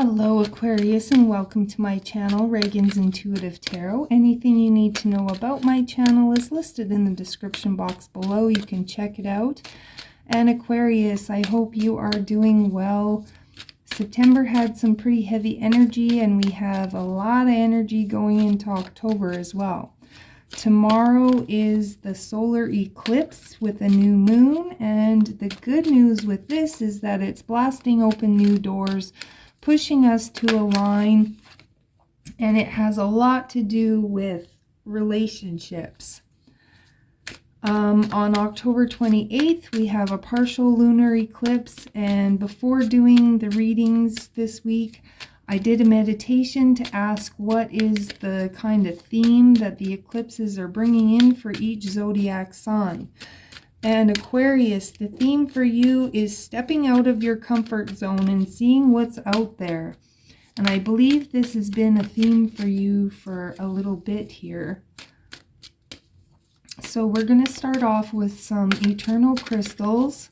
Hello Aquarius, and welcome to my channel, Ragean's Intuitive Tarot. Anything you need to know about my channel is listed in the description box below. You can check it out. And Aquarius, I hope you are doing well. September had some pretty heavy energy, and we have a lot of energy going into October as well. Tomorrow is the solar eclipse with a new moon, and the good news with this is that it's blasting open new doors, pushing us to align, and it has a lot to do with relationships. On October 28th, we have a partial lunar eclipse, and before doing the readings this week, I did a meditation to ask what is the kind of theme that the eclipses are bringing in for each zodiac sign. And Aquarius, the theme for you is stepping out of your comfort zone and seeing what's out there. And I believe this has been a theme for you for a little bit here. So we're going to start off with some eternal crystals.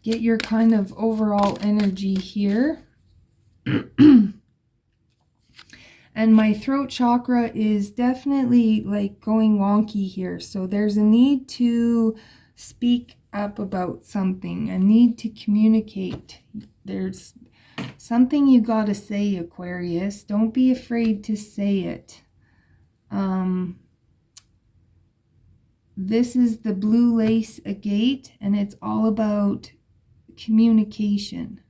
Get your kind of overall energy here. And my throat chakra is definitely like going wonky here. So there's a need to speak up about something, a need to communicate. There's something you got to say, Aquarius. Don't be afraid to say it. This is the blue lace agate, and it's all about communication.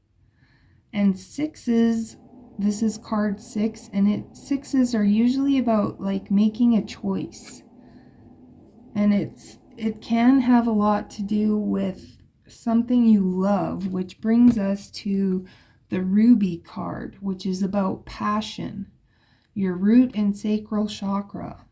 And sixes, this is card 6, and sixes are usually about like making a choice. And it can have a lot to do with something you love, which brings us to the ruby card, which is about passion, your root and sacral chakra.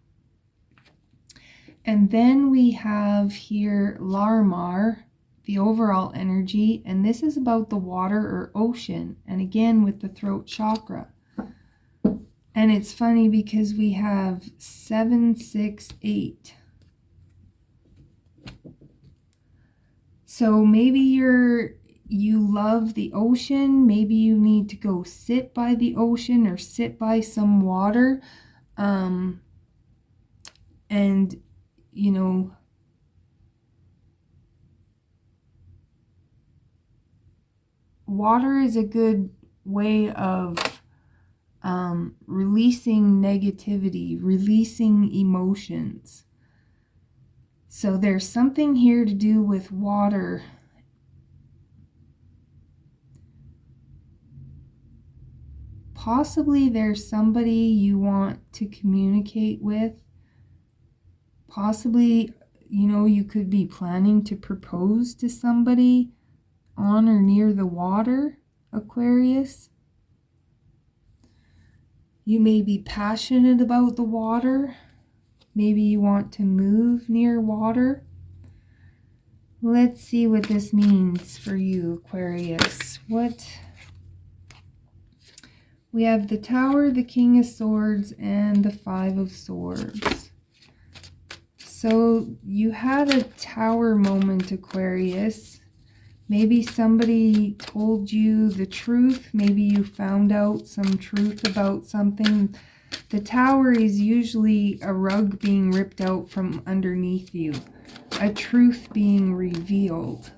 And then we have here Larmar, the overall energy, and this is about the water or ocean, and again with the throat chakra. And it's funny because we have 7, 6, 8. So maybe you love the ocean, maybe you need to go sit by the ocean or sit by some water, and you know, water is a good way of releasing negativity, releasing emotions. So there's something here to do with water. Possibly there's somebody you want to communicate with. Possibly, you know, you could be planning to propose to somebody on or near the water, Aquarius. You may be passionate about the water. Maybe you want to move near water. Let's see what this means for you, Aquarius. We have the Tower, the King of Swords, and the 5 of Swords. So you had a tower moment, Aquarius. Maybe somebody told you the truth. Maybe you found out some truth about something. The tower is usually a rug being ripped out from underneath you, a truth being revealed.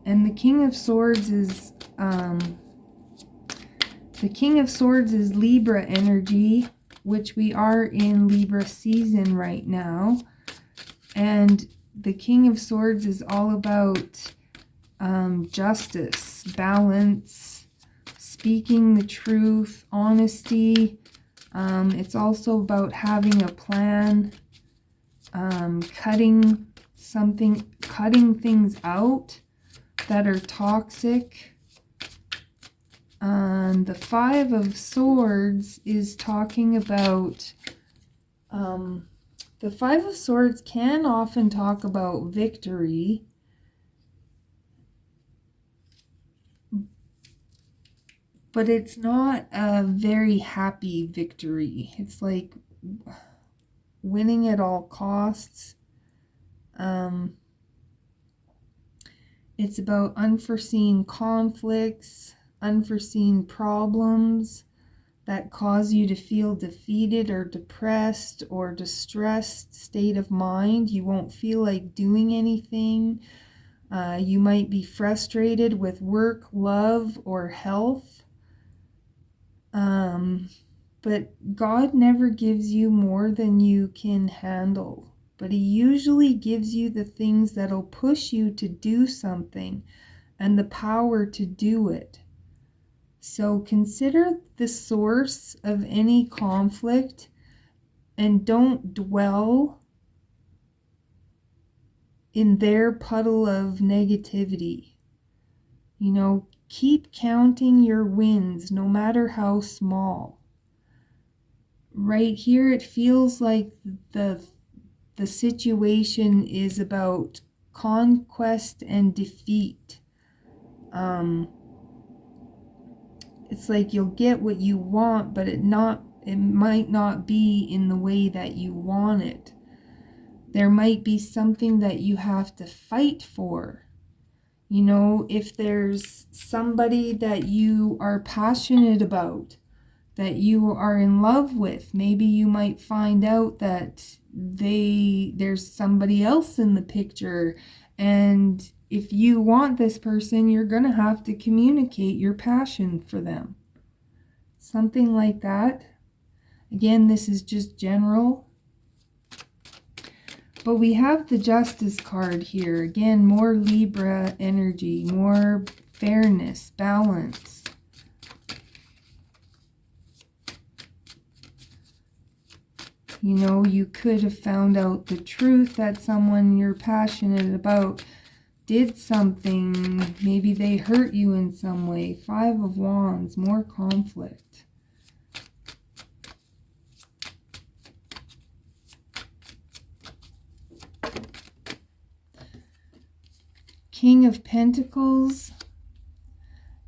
And the King of Swords is Libra energy, which we are in Libra season right now. And the King of Swords is all about justice, balance, speaking the truth, honesty. It's also about having a plan, cutting things out that are toxic. The 5 of Swords is talking about, the 5 of Swords can often talk about victory, but it's not a very happy victory. It's like winning at all costs. It's about unforeseen conflicts, unforeseen problems that cause you to feel defeated or depressed or distressed state of mind. You won't feel like doing anything. You might be frustrated with work, love, or health. But God never gives you more than you can handle. But He usually gives you the things that'll push you to do something and the power to do it. So consider the source of any conflict and don't dwell in their puddle of negativity. You know, keep counting your wins, no matter how small. Right here, it feels like the situation is about conquest and defeat. It's like you'll get what you want, but it might not be in the way that you want it. There might be something that you have to fight for. You know, if there's somebody that you are passionate about, that you are in love with, maybe you might find out that there's somebody else in the picture, and if you want this person, you're going to have to communicate your passion for them. Something like that. Again, this is just general. But we have the Justice card here. Again, more Libra energy, more fairness, balance. You know, you could have found out the truth that someone you're passionate about did something. Maybe they hurt you in some way. 5 of Wands, more conflict. King of Pentacles.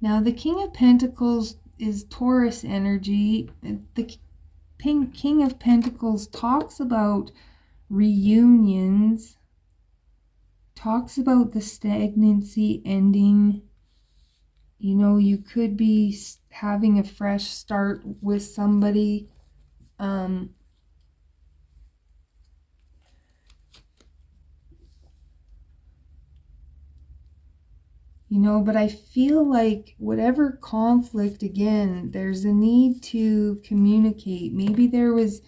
Now, the King of Pentacles is Taurus energy. The King of Pentacles talks about reunions, talks about the stagnancy ending. You know, you could be having a fresh start with somebody. You know, but I feel like whatever conflict, again, there's a need to communicate. Maybe there was,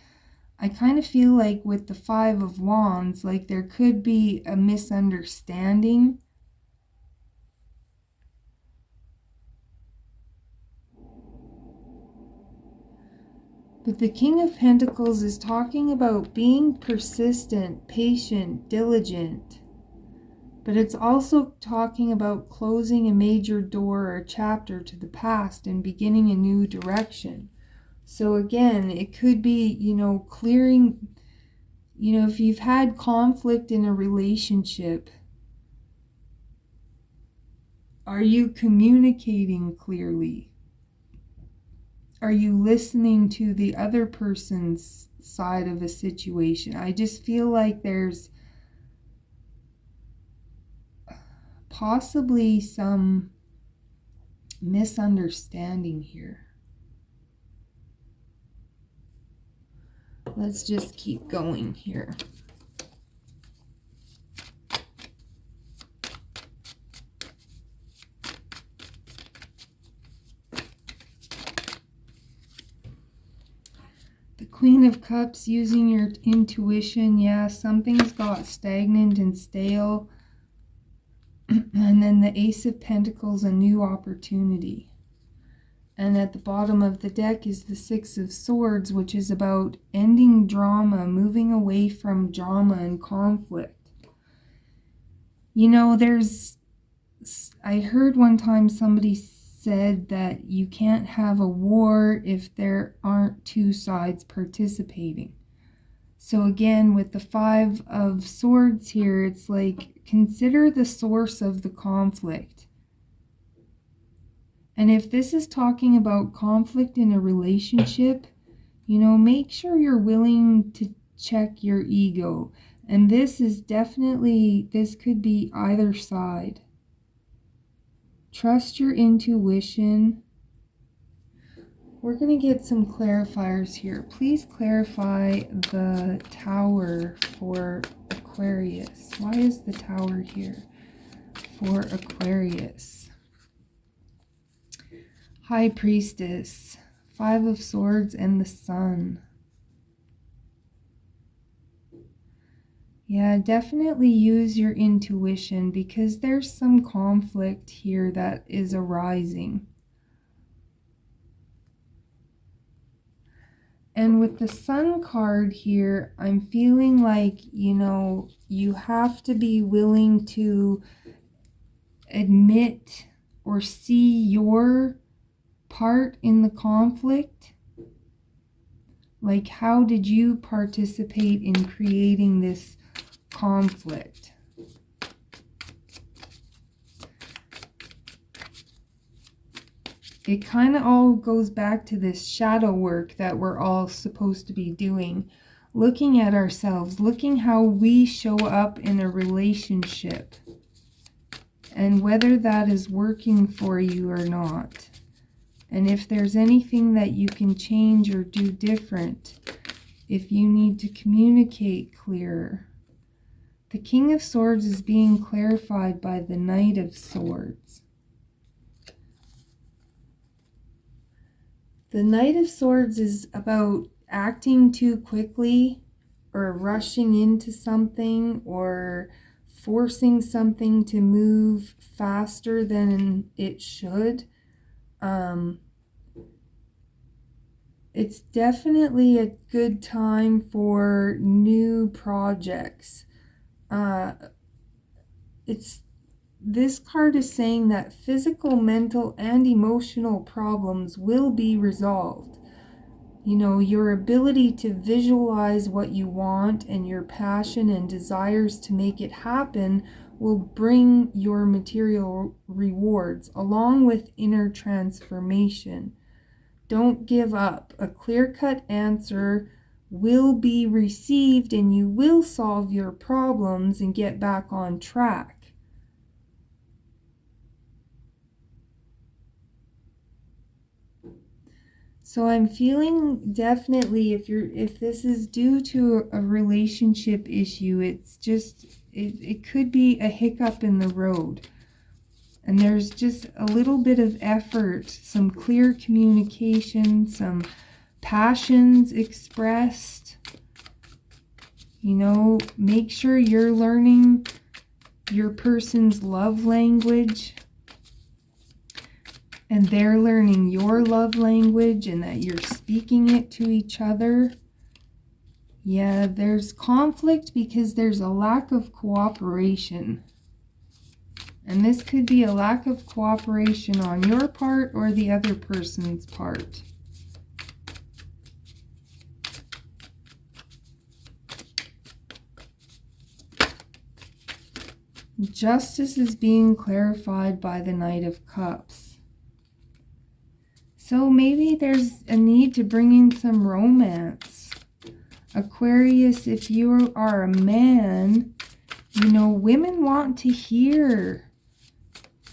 I kind of feel like with the 5 of Wands, like there could be a misunderstanding. But the King of Pentacles is talking about being persistent, patient, diligent. But it's also talking about closing a major door or chapter to the past and beginning a new direction. So again, it could be, you know, clearing, you know, if you've had conflict in a relationship, are you communicating clearly? Are you listening to the other person's side of a situation? I just feel like there's possibly some misunderstanding here. Let's just keep going here. The Queen of Cups, using your intuition. Yeah, something's got stagnant and stale. And then the Ace of Pentacles, a new opportunity. And at the bottom of the deck is the 6 of Swords, which is about ending drama, moving away from drama and conflict. You know, I heard one time somebody said that you can't have a war if there aren't 2 sides participating. So again, with the 5 of Swords here, it's like, consider the source of the conflict. And if this is talking about conflict in a relationship, you know, make sure you're willing to check your ego. And this is definitely, this could be either side. Trust your intuition. We're going to get some clarifiers here. Please clarify the Tower for Aquarius. Why is the Tower here for Aquarius? High Priestess, Five of Swords, and the Sun. Yeah, definitely use your intuition because there's some conflict here that is arising. And with the Sun card here, I'm feeling like, you know, you have to be willing to admit or see your part in the conflict. Like, how did you participate in creating this conflict? It kind of all goes back to this shadow work that we're all supposed to be doing. Looking at ourselves, looking how we show up in a relationship. And whether that is working for you or not. And if there's anything that you can change or do different. If you need to communicate clearer. The King of Swords is being clarified by the Knight of Swords. The Knight of Swords is about acting too quickly or rushing into something or forcing something to move faster than it should. It's definitely a good time for new projects. This card is saying that physical, mental, and emotional problems will be resolved. You know, your ability to visualize what you want and your passion and desires to make it happen will bring your material rewards along with inner transformation. Don't give up. A clear-cut answer will be received and you will solve your problems and get back on track. So I'm feeling definitely if this is due to a relationship issue, it's just, it could be a hiccup in the road. And there's just a little bit of effort, some clear communication, some passions expressed. You know, make sure you're learning your person's love language. And they're learning your love language and that you're speaking it to each other. Yeah, there's conflict because there's a lack of cooperation. And this could be a lack of cooperation on your part or the other person's part. Justice is being clarified by the Knight of Cups. So maybe there's a need to bring in some romance. Aquarius, if you are a man, you know, women want to hear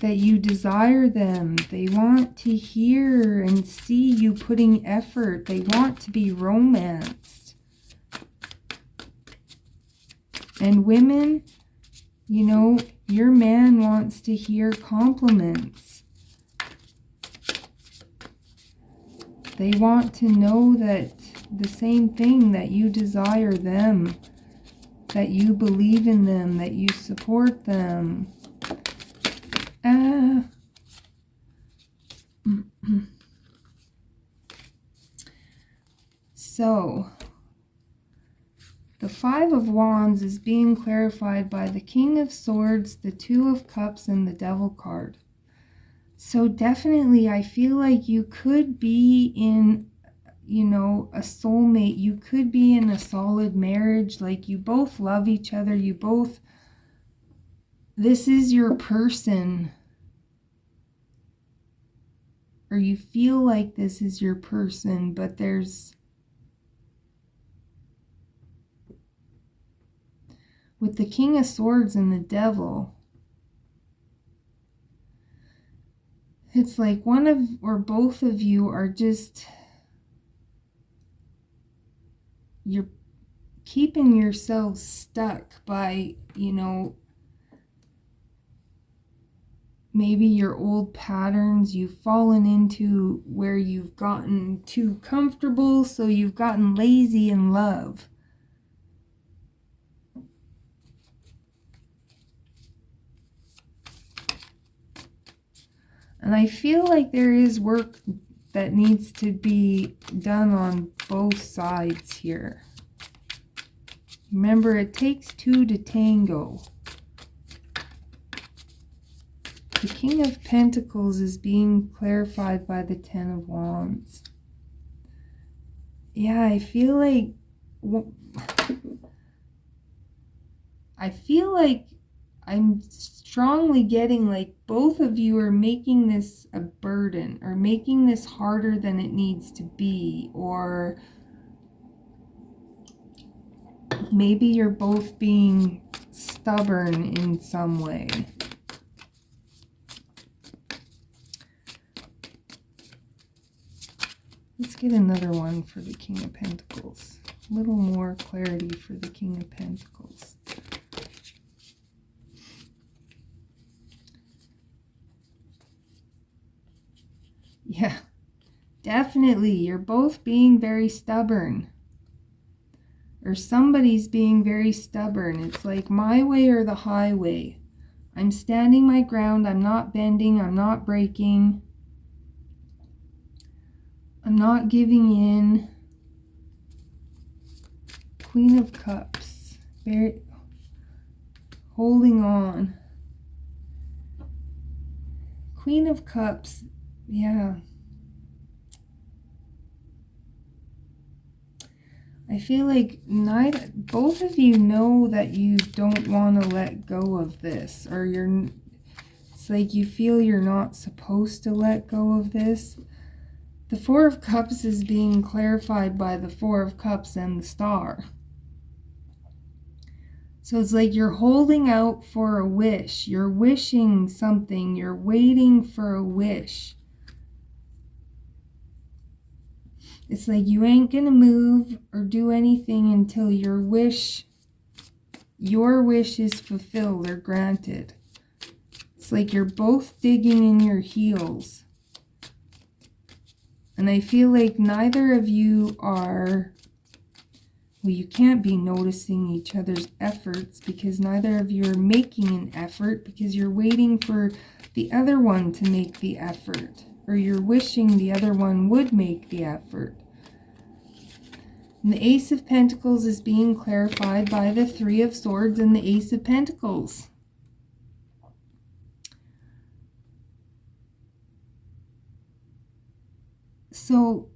that you desire them. They want to hear and see you putting effort. They want to be romanced. And women, you know, your man wants to hear compliments. They want to know that the same thing, that you desire them, that you believe in them, that you support them. So, the Five of Wands is being clarified by the King of Swords, the Two of Cups, and the Devil card. So definitely, I feel like you could be in, you know, a soulmate. You could be in a solid marriage. Like, you both love each other. You both, this is your person. Or you feel like this is your person, but there's, with the King of Swords and the Devil, It's like one of or both of you are just, you're keeping yourselves stuck by, you know, maybe your old patterns. You've fallen into where you've gotten too comfortable, so you've gotten lazy in love. And I feel like there is work that needs to be done on both sides here. Remember, it takes two to tango. The King of Pentacles is being clarified by the Ten of Wands. Yeah, I feel like I'm strongly getting like both of you are making this a burden, or making this harder than it needs to be, or maybe you're both being stubborn in some way. Let's get another one for the King of Pentacles. A little more clarity for the King of Pentacles. Yeah, definitely. You're both being very stubborn. Or somebody's being very stubborn. It's like my way or the highway. I'm standing my ground. I'm not bending. I'm not breaking. I'm not giving in. Queen of Cups. Very holding on. Queen of Cups. Yeah. I feel like both of you know that you don't want to let go of this, or it's like you feel you're not supposed to let go of this. The Four of Cups is being clarified by the Four of Cups and the Star. So it's like you're holding out for a wish. You're wishing something. You're waiting for a wish. It's like you ain't gonna move or do anything until your wish is fulfilled or granted. It's like you're both digging in your heels. And I feel like neither of you are, well, you can't be noticing each other's efforts because neither of you are making an effort, because you're waiting for the other one to make the effort, or you're wishing the other one would make the effort. And the Ace of Pentacles is being clarified by the Three of Swords and the Ace of Pentacles. So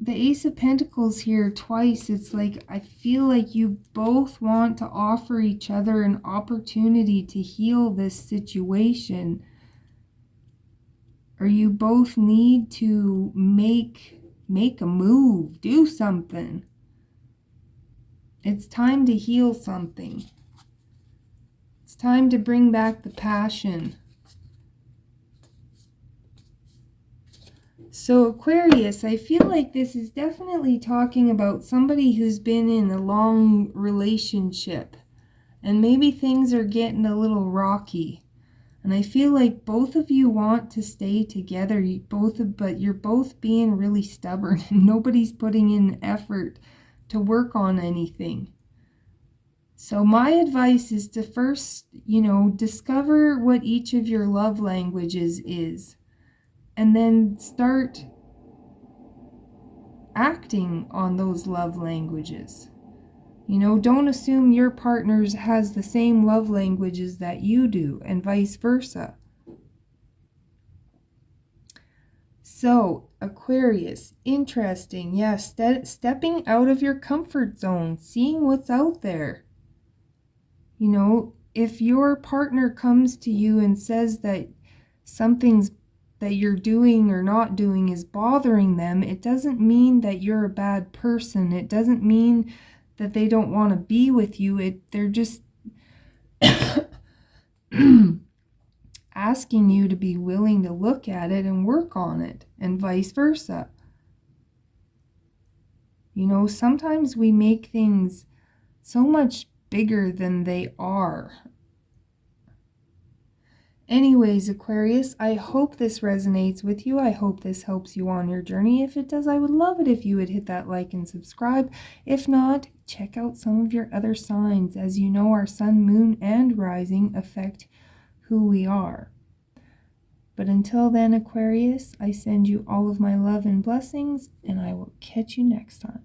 the Ace of Pentacles here twice, it's like I feel like you both want to offer each other an opportunity to heal this situation. Or you both need to make a move, do something. It's time to heal something. It's time to bring back the passion. So Aquarius, I feel like this is definitely talking about somebody who's been in a long relationship. And maybe things are getting a little rocky. And I feel like both of you want to stay together, but you're both being really stubborn and nobody's putting in effort to work on anything. So my advice is to first, discover what each of your love languages is, and then start acting on those love languages. Don't assume your partner has the same love languages that you do, and vice versa. So, Aquarius, interesting. Yes, stepping out of your comfort zone, seeing what's out there. If your partner comes to you and says that something's that you're doing or not doing is bothering them, it doesn't mean that you're a bad person. It doesn't mean that they don't want to be with you. They're just asking you to be willing to look at it and work on it, and vice versa. You know, sometimes we make things so much bigger than they are. Anyways, Aquarius, I hope this resonates with you. I hope this helps you on your journey. If it does, I would love it if you would hit that like and subscribe. If not, check out some of your other signs. As you know, our sun, moon, and rising affect who we are. But until then, Aquarius, I send you all of my love and blessings, and I will catch you next time.